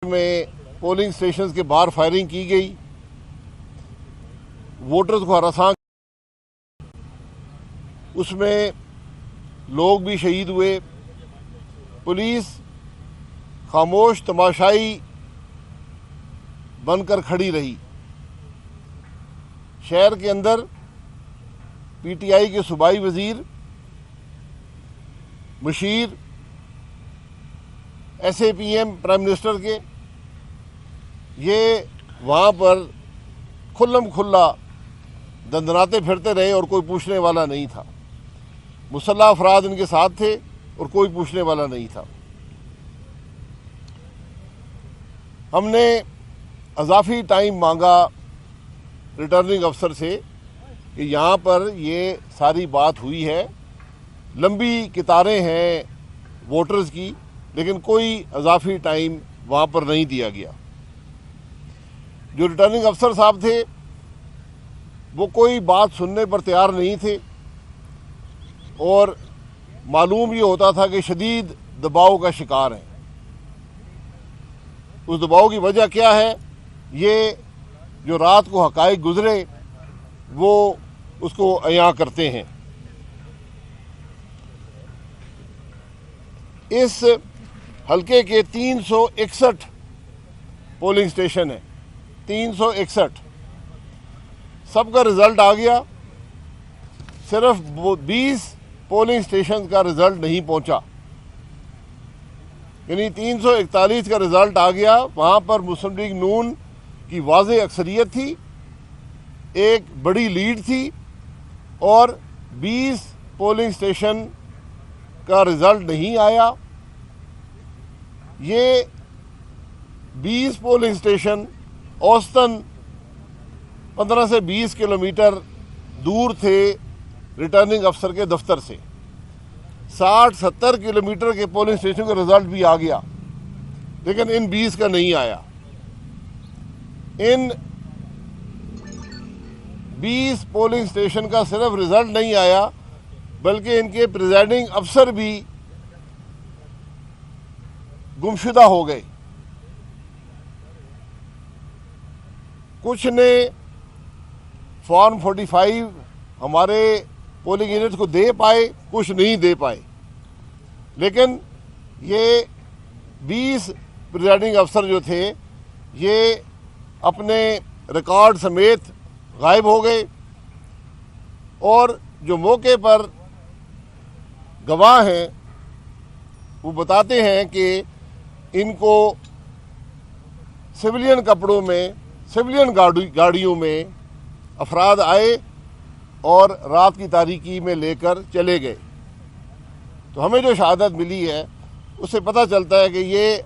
میں polling stations کے باہر فائرنگ کی گئی، ووٹرز کو ہراساں، اس میں لوگ بھی شہید ہوئے۔ پولیس خاموش تماشائی بن کر کھڑی رہی۔ شہر کے اندر پی ٹی آئی کے صوبائی وزیر، مشیر، S A P M prime minister کے، یہ وہاں پر کھلم کھلا دندناتے پھرتے رہے اور کوئی پوچھنے والا نہیں تھا۔ مسلح افراد ان کے ساتھ تھے اور کوئی پوچھنے والا نہیں تھا۔ ہم نے اضافی ٹائم مانگا ریٹرننگ افسر سے کہ یہاں پر یہ ساری بات ہوئی ہے، لمبی قطاریں ہیں ووٹرز کی، لیکن کوئی اضافی ٹائم وہاں پر نہیں دیا گیا۔ جو ریٹرننگ افسر صاحب تھے وہ کوئی بات سننے پر تیار نہیں تھے، اور معلوم یہ ہوتا تھا کہ شدید دباؤ کا شکار ہیں۔ اس دباؤ کی وجہ کیا ہے؟ یہ جو رات کو حقائق گزرے وہ اس کو عیاں کرتے ہیں۔ اس حلقے کے 361 پولنگ اسٹیشن ہیں، 361، سب کا رزلٹ آ گیا، صرف 20 پولنگ اسٹیشن کا رزلٹ نہیں پہنچا، یعنی 341 کا رزلٹ آ گیا۔ وہاں پر مسلم لیگ نون کی واضح اکثریت تھی، ایک بڑی لیڈ تھی، اور 20 پولنگ اسٹیشن کا رزلٹ نہیں آیا۔ یہ 20 پولنگ اسٹیشن اوسطاً 15 سے 20 کلومیٹر دور تھے ریٹرننگ افسر کے دفتر سے۔ 60-70 کلومیٹر کے پولنگ اسٹیشن کا رزلٹ بھی آ گیا، لیکن ان 20 کا نہیں آیا۔ ان 20 پولنگ اسٹیشن کا صرف رزلٹ نہیں آیا، بلکہ ان کے پریزائڈنگ افسر بھی گمشدہ ہو گئے۔ کچھ نے فارم 45 ہمارے پولنگ یونٹ کو دے پائے، کچھ نہیں دے پائے، لیکن یہ 20 پریزائڈنگ افسر جو تھے یہ اپنے ریکارڈ سمیت غائب ہو گئے، اور جو موقع پر گواہ ہیں وہ بتاتے ہیں کہ ان کو سویلین کپڑوں میں، سویلین گاڑیوں میں افراد آئے اور رات کی تاریکی میں لے کر چلے گئے۔ تو ہمیں جو شہادت ملی ہے اس سے پتہ چلتا ہے کہ یہ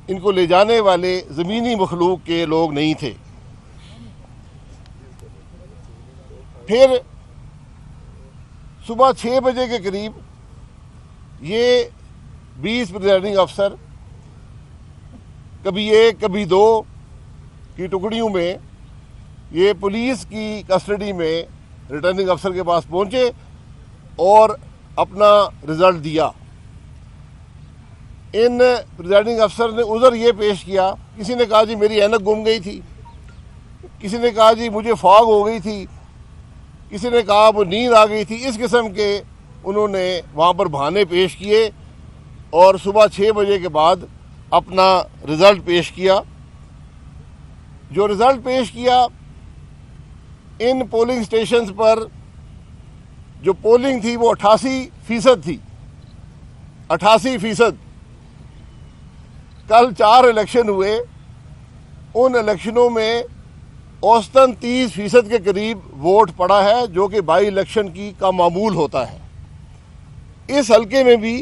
ان کو لے جانے والے زمینی مخلوق کے لوگ نہیں تھے۔ پھر صبح 6 بجے کے قریب یہ 20 پریزائڈنگ افسر کبھی 1 کبھی 2 کی ٹکڑیوں میں یہ پولیس کی کسٹڈی میں ریٹرننگ افسر کے پاس پہنچے اور اپنا رزلٹ دیا۔ ان پریزائڈنگ افسر نے عذر یہ پیش کیا، کسی نے کہا جی میری اینک گم گئی تھی، کسی نے کہا جی مجھے فاگ ہو گئی تھی، کسی نے کہا وہ نیند آ گئی تھی۔ اس قسم کے انہوں نے وہاں پر بہانے پیش کیے اور صبح 6 بجے کے بعد اپنا رزلٹ پیش کیا۔ جو رزلٹ پیش کیا، ان پولنگ اسٹیشنز پر جو پولنگ تھی وہ 88% تھی، 88%۔ کل 4 الیکشن ہوئے، ان الیکشنوں میں اوسطاً 30% کے قریب ووٹ پڑا ہے، جو کہ بائی الیکشن کا معمول ہوتا ہے۔ اس حلقے میں بھی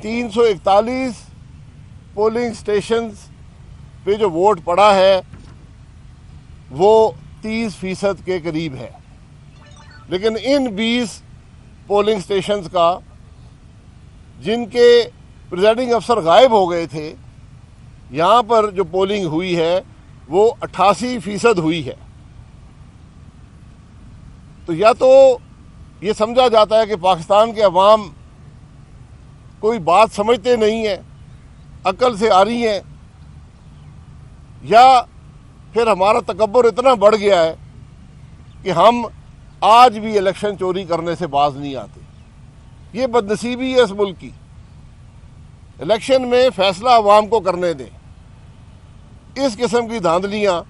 341 پولنگ اسٹیشنز پہ جو ووٹ پڑا ہے وہ 30% کے قریب ہے، لیکن ان 20 پولنگ اسٹیشنز کا جن کے پریزائڈنگ افسر غائب ہو گئے تھے، یہاں پر جو پولنگ ہوئی ہے وہ 88% ہوئی ہے۔ تو یا تو یہ سمجھا جاتا ہے کہ پاکستان کے عوام کوئی بات سمجھتے نہیں ہیں، عقل سے آ رہی ہیں، یا پھر ہمارا تکبر اتنا بڑھ گیا ہے کہ ہم آج بھی الیکشن چوری کرنے سے باز نہیں آتے. یہ بدنصیبی ہے اس ملک کی. الیکشن میں فیصلہ عوام کو کرنے دیں. اس قسم کی دھاندلیاں،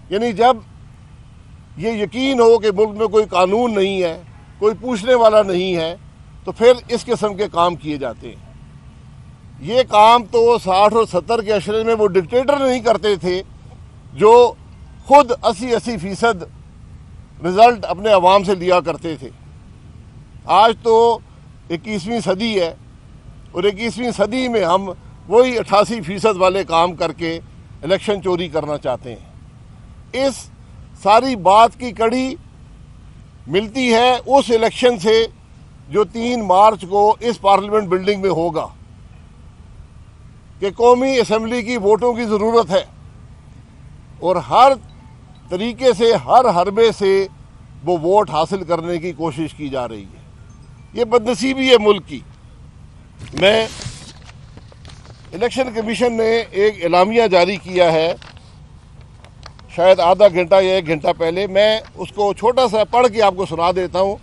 یعنی جب یہ یقین ہو کہ ملک میں کوئی قانون نہیں ہے، کوئی پوچھنے والا نہیں ہے، تو پھر اس قسم کے کام کیے جاتے ہیں. یہ کام تو 60 اور 70 کے عشرے میں وہ ڈکٹیٹر نہیں کرتے تھے جو خود 80% رزلٹ اپنے عوام سے لیا کرتے تھے. آج تو 21ویں صدی ہے، اور 21ویں صدی میں ہم وہی 88% والے کام کر کے الیکشن چوری کرنا چاہتے ہیں. اس ساری بات کی کڑی ملتی ہے اس الیکشن سے جو 3 مارچ کو اس پارلیمنٹ بلڈنگ میں ہوگا، کہ قومی اسمبلی کی ووٹوں کی ضرورت ہے، اور ہر طریقے سے ہر حربے سے وہ ووٹ حاصل کرنے کی کوشش کی جا رہی ہے. یہ بدنصیبی ہے ملک کی. میں الیکشن کمیشن نے ایک اعلامیہ جاری کیا ہے شاید آدھا گھنٹہ یا 1 گھنٹہ پہلے. میں اس کو چھوٹا سا پڑھ کے آپ کو سنا دیتا ہوں.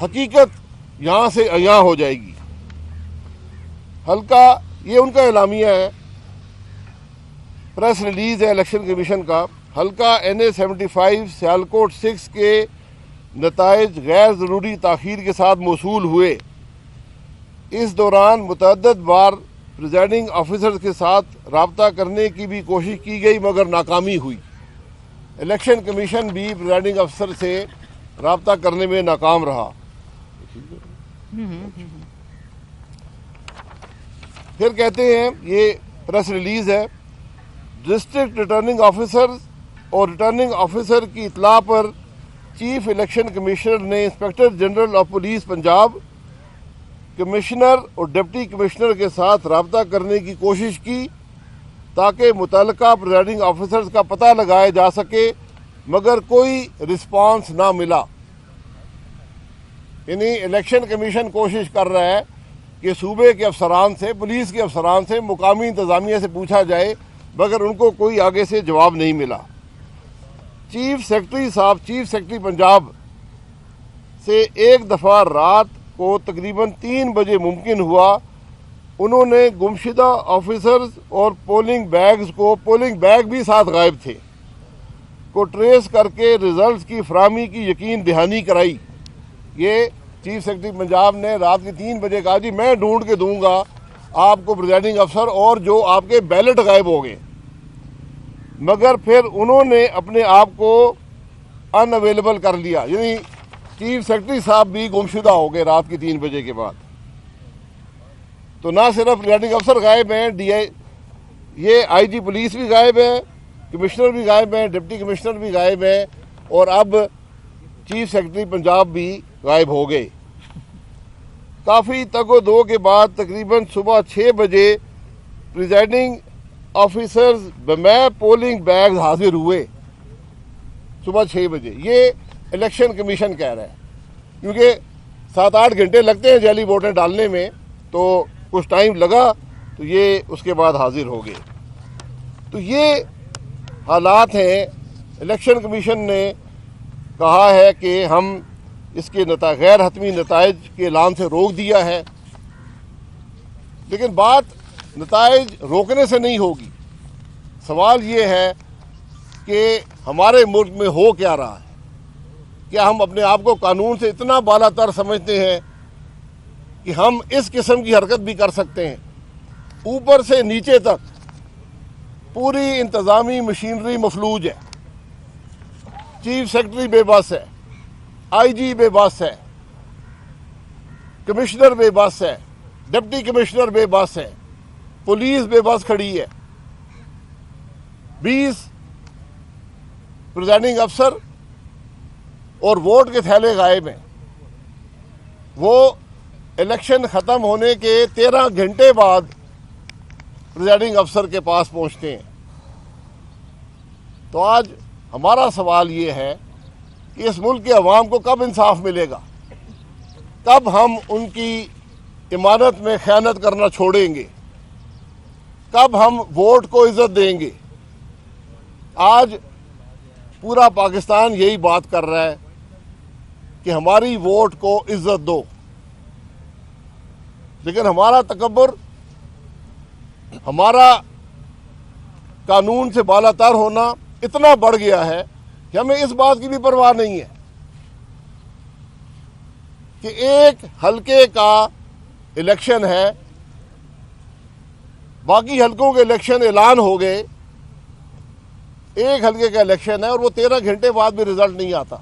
حقیقت یہاں سے عیاں ہو جائے گی. حلقہ، یہ ان کا اعلامیہ ہے، پریس ریلیز ہے الیکشن کمیشن کا. حلقہ NA 75 سیالکوٹ 6 کے نتائج غیر ضروری تاخیر کے ساتھ موصول ہوئے. اس دوران متعدد بار پریزائڈنگ آفیسر کے ساتھ رابطہ کرنے کی بھی کوشش کی گئی مگر ناکامی ہوئی. الیکشن کمیشن بھی پریزائڈنگ افسر سے رابطہ کرنے میں ناکام رہا. پھر کہتے ہیں، یہ پریس ریلیز ہے، ڈسٹرکٹ ریٹرننگ آفیسر اور ریٹرننگ آفیسر کی اطلاع پر چیف الیکشن کمشنر نے inspector general of police Punjab, commissioner اور ڈپٹی کمشنر کے ساتھ رابطہ کرنے کی کوشش کی تاکہ متعلقہ پریزائڈنگ آفیسرز کا پتہ لگایا جا سکے، مگر کوئی رسپانس نہ ملا. یعنی الیکشن کمیشن کوشش کر رہا ہے کہ صوبے کے افسران سے، پولیس کے افسران سے، مقامی انتظامیہ سے پوچھا جائے، مگر ان کو کوئی آگے سے جواب نہیں ملا. چیف سیکرٹری پنجاب سے ایک دفعہ رات کو تقریباً 3 بجے ممکن ہوا انہوں نے گمشدہ آفیسرز اور پولنگ بیگ بھی ساتھ غائب تھے کو ٹریس کر کے ریزلٹس کی فراہمی کی یقین دہانی کرائی. یہ چیف سیکرٹری پنجاب نے رات کے 3 بجے کہا جی میں ڈھونڈ کے دوں گا آپ کو پریزائڈنگ افسر اور جو آپ کے بیلٹ غائب ہو گئے، مگر پھر انہوں نے اپنے آپ کو ان اویلیبل کر لیا. یعنی چیف سیکرٹری صاحب بھی گمشدہ ہو گئے رات کی 3 بجے کے بعد. تو نہ صرف پریزائڈنگ افسر غائب ہیں، یہ IG پولیس بھی غائب ہے، کمشنر بھی غائب ہیں، ڈپٹی کمشنر بھی غائب ہیں، اور اب چیف سیکرٹری پنجاب بھی غائب ہو گئے. کافی تگ و دو کے بعد تقریباً صبح 6 بجے پریزائڈنگ آفیسرز بمیپ پولنگ بیگز حاضر ہوئے. صبح 6 بجے یہ الیکشن کمیشن کہہ رہا ہے، کیونکہ 7-8 گھنٹے لگتے ہیں جعلی ووٹیں ڈالنے میں، تو کچھ ٹائم لگا تو یہ اس کے بعد حاضر ہو گئے. تو یہ حالات ہیں. الیکشن کمیشن نے کہا ہے کہ ہم اس کے غیر حتمی نتائج کے اعلان سے روک دیا ہے، لیکن بات نتائج روکنے سے نہیں ہوگی. سوال یہ ہے کہ ہمارے ملک میں ہو کیا رہا ہے. کیا ہم اپنے آپ کو قانون سے اتنا بالا تر سمجھتے ہیں کہ ہم اس قسم کی حرکت بھی کر سکتے ہیں؟ اوپر سے نیچے تک پوری انتظامی مشینری مفلوج ہے. چیف سیکرٹری بے بس ہے، IG بے بس ہے، کمشنر بے بس ہے، ڈپٹی کمشنر بے بس ہے، پولیس بے بس کھڑی ہے. 20 پریزائڈنگ افسر اور ووٹ کے تھیلے غائب ہیں. وہ الیکشن ختم ہونے کے 13 گھنٹے بعد پریزائڈنگ افسر کے پاس پہنچتے ہیں. تو آج ہمارا سوال یہ ہے کہ اس ملک کے عوام کو کب انصاف ملے گا؟ کب ہم ان کی امانت میں خیانت کرنا چھوڑیں گے؟ کب ہم ووٹ کو عزت دیں گے؟ آج پورا پاکستان یہی بات کر رہا ہے کہ ہماری ووٹ کو عزت دو، لیکن ہمارا تکبر، ہمارا قانون سے بالا تر ہونا اتنا بڑھ گیا ہے کہ ہمیں اس بات کی بھی پرواہ نہیں ہے کہ ایک حلقے کا الیکشن ہے، باقی حلقوں کے الیکشن اعلان ہو گئے، ایک حلقے کا الیکشن ہے اور وہ 13 گھنٹے بعد بھی رزلٹ نہیں آتا۔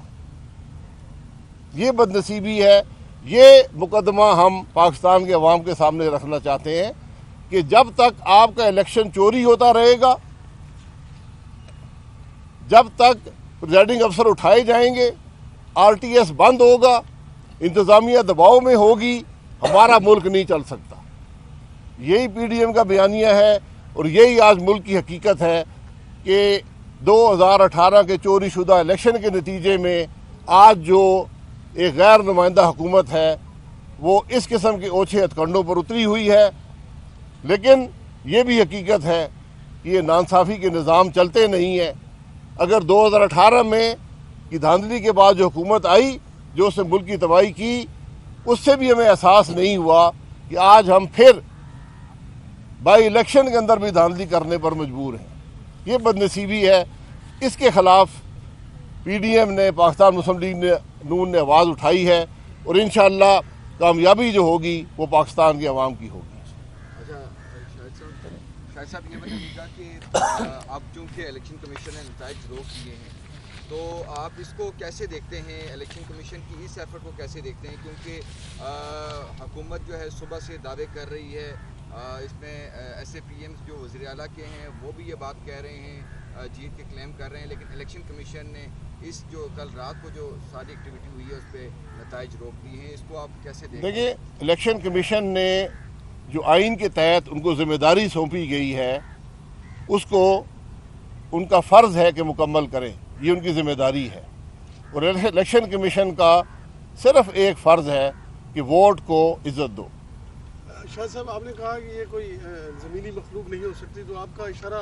یہ بدنصیبی ہے۔ یہ مقدمہ ہم پاکستان کے عوام کے سامنے رکھنا چاہتے ہیں کہ جب تک آپ کا الیکشن چوری ہوتا رہے گا، جب تک پریزائڈنگ افسر اٹھائے جائیں گے، آر ٹی ایس بند ہوگا، انتظامیہ دباؤ میں ہوگی، ہمارا ملک نہیں چل سکتا۔ یہی پی ڈی ایم کا بیانیہ ہے اور یہی آج ملک کی حقیقت ہے کہ 2018 کے چوری شدہ الیکشن کے نتیجے میں آج جو ایک غیر نمائندہ حکومت ہے وہ اس قسم کے اوچھے ہتھکنڈوں پر اتری ہوئی ہے۔ لیکن یہ بھی حقیقت ہے کہ یہ ناانصافی کے نظام چلتے نہیں ہیں۔ اگر 2018 میں کی دھاندلی کے بعد جو حکومت آئی، جو اس نے ملک کی تباہی کی، اس سے بھی ہمیں احساس نہیں ہوا کہ آج ہم پھر بائی الیکشن کے اندر بھی دھاندلی کرنے پر مجبور ہیں۔ یہ بدنصیبی ہے۔ اس کے خلاف پی ڈی ایم نے، پاکستان مسلم لیگ نون نے آواز اٹھائی ہے اور انشاءاللہ کامیابی جو ہوگی وہ پاکستان کے عوام کی ہوگی۔ اچھا شاہد صاحب، یہ بتائیے گا کہ اب چونکہ الیکشن کمیشن نے نتائج روک دیے ہیں تو آپ اس کو کیسے دیکھتے ہیں؟ الیکشن کمیشن کی اس ایفرٹ کو کیسے دیکھتے ہیں؟ کیونکہ حکومت جو ہے صبح سے دعوے کر رہی ہے، اس میں ایس اے پی ایمز جو وزیر اعلیٰ کے ہیں وہ بھی یہ بات کہہ رہے ہیں، جیت کے کلیم کر رہے ہیں، لیکن الیکشن کمیشن نے اس جو کل رات کو جو ساری ایکٹیویٹی ہوئی ہے اس پہ نتائج روک دی ہیں۔ اس کو آپ کیسے دیکھتے ہیں؟ دیکھیے، الیکشن کمیشن نے جو آئین کے تحت ان کو ذمہ داری سونپی گئی ہے اس کو ان کا فرض ہے کہ مکمل کریں، یہ ان کی ذمہ داری ہے۔ اور الیکشن کمیشن کا صرف ایک فرض ہے کہ ووٹ کو عزت دو۔ شاہد صاحب، آپ نے کہا کہ یہ کوئی زمینی مخلوق نہیں ہو سکتی، تو آپ کا اشارہ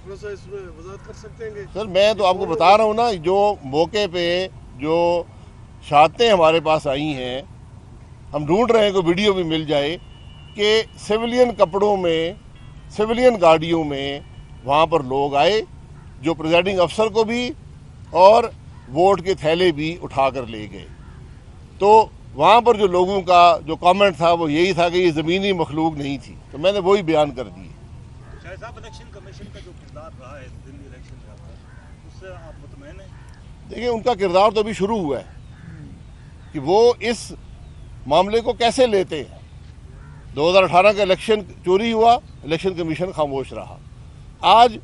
تھوڑا سا اس میں وضاحت کر سکتے ہیں؟ سر میں تو آپ کو بتا رہا ہوں نا، جو موقع پہ جو شہادتیں ہمارے پاس آئی ہیں، ہم ڈھونڈ رہے ہیں کہ ویڈیو بھی مل جائے کہ سویلین کپڑوں میں، سویلین گاڑیوں میں وہاں پر لوگ آئے جو پریزائڈنگ افسر کو بھی اور ووٹ کے تھیلے بھی اٹھا کر لے گئے۔ تو وہاں پر جو لوگوں کا جو کامنٹ تھا وہ یہی تھا کہ یہ زمینی مخلوق نہیں تھی، تو میں نے وہی بیان کر دی۔ شاہد صاحب، الیکشن کمیشن کا جو کردار رہا ہے دلی الیکشن کا، اس سے آپ مطمئن ہیں؟ دیکھیں، ان کا کردار تو ابھی شروع ہوا ہے کہ وہ اس معاملے کو کیسے لیتے ہیں۔ 2018 کا الیکشن چوری ہوا، الیکشن کمیشن خاموش رہا۔ آج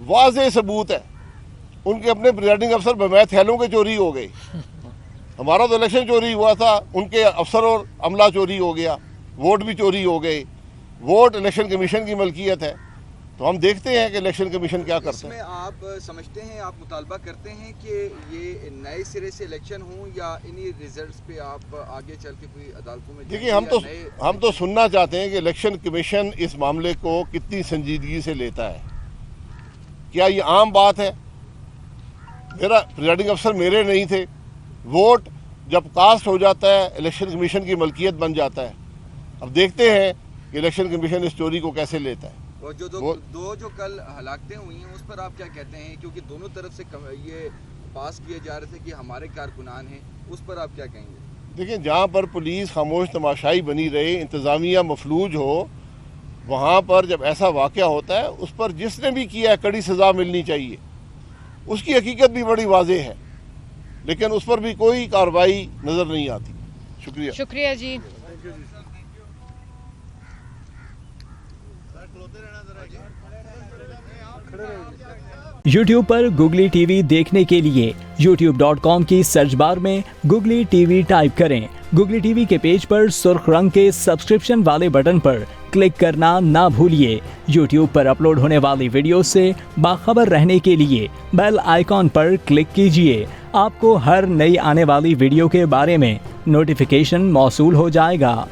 واضح ثبوت ہے، ان کے اپنے پریزائڈنگ افسر بغیر تھیلوں کے چوری ہو گئے۔ ہمارا تو الیکشن چوری ہوا تھا، ان کے افسر اور عملہ چوری ہو گیا، ووٹ بھی چوری ہو گئے۔ ووٹ الیکشن کمیشن کی ملکیت ہے، تو ہم دیکھتے ہیں کہ الیکشن کمیشن کیا کرتا ہے۔ اس میں آپ سمجھتے ہیں، آپ مطالبہ کرتے ہیں کہ یہ نئے سرے سے الیکشن ہوں یا انہی ریزلٹس پہ آپ آگے چل کے کوئی عدالتوں میں؟ دیکھیے، ہم تو سننا چاہتے ہیں کہ الیکشن کمیشن اس معاملے کو کتنی سنجیدگی سے لیتا ہے۔ کیا یہ عام بات ہے؟ میرا پریزائڈنگ افسر میرے نہیں تھے، ووٹ جب کاسٹ ہو جاتا ہے الیکشن کمیشن کی ملکیت بن جاتا ہے۔ اب دیکھتے ہیں کہ الیکشن کمیشن اس چوری کو کیسے لیتا ہے۔ اور جو جو کل ہلاکتیں ہوئی ہیں اس پر آپ کیا کہتے ہیں؟ کیونکہ دونوں طرف سے یہ پاس کیے جا رہے تھے کہ ہمارے کارکنان ہیں، اس پر آپ کیا کہیں گے؟ دیکھیں، جہاں پر پولیس خاموش تماشائی بنی رہے، انتظامیہ مفلوج ہو، وہاں پر جب ایسا واقعہ ہوتا ہے اس پر جس نے بھی کیا ہے کڑی سزا ملنی چاہیے۔ اس کی حقیقت بھی بڑی واضح ہے، لیکن اس پر بھی کوئی کارروائی نظر نہیں آتی۔ شکریہ جی۔ یوٹیوب پر گوگلی ٹی وی دیکھنے کے لیے youtube.com کی سرچ بار میں گوگلی ٹی وی ٹائپ کریں۔ گوگلی ٹی وی کے پیج پر سرخ رنگ کے سبسکرپشن والے بٹن پر کلک کرنا نہ بھولیے۔ یوٹیوب پر اپلوڈ ہونے والی ویڈیو سے باخبر رہنے کے لیے بیل آئیکن پر کلک کیجیے۔ آپ کو ہر نئی آنے والی ویڈیو کے بارے میں نوٹیفیکیشن موصول ہو جائے گا۔